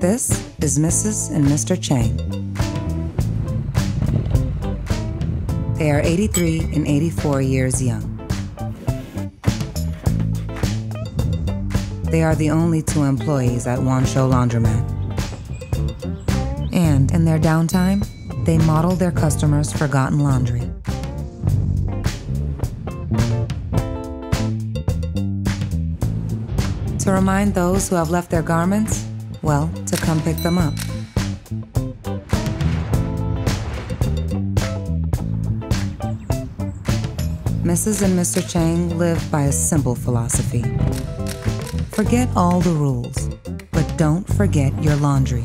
This is Mrs. and Mr. Chang. They are 83 and 84 years young. They are the only two employees at Wan-Sho Laundromat. And in their downtime, they model their customers' forgotten laundry. To remind those who have left their garments, well, to come pick them up. Mrs. and Mr. Chang live by a simple philosophy. Forget all the rules, but don't forget your laundry.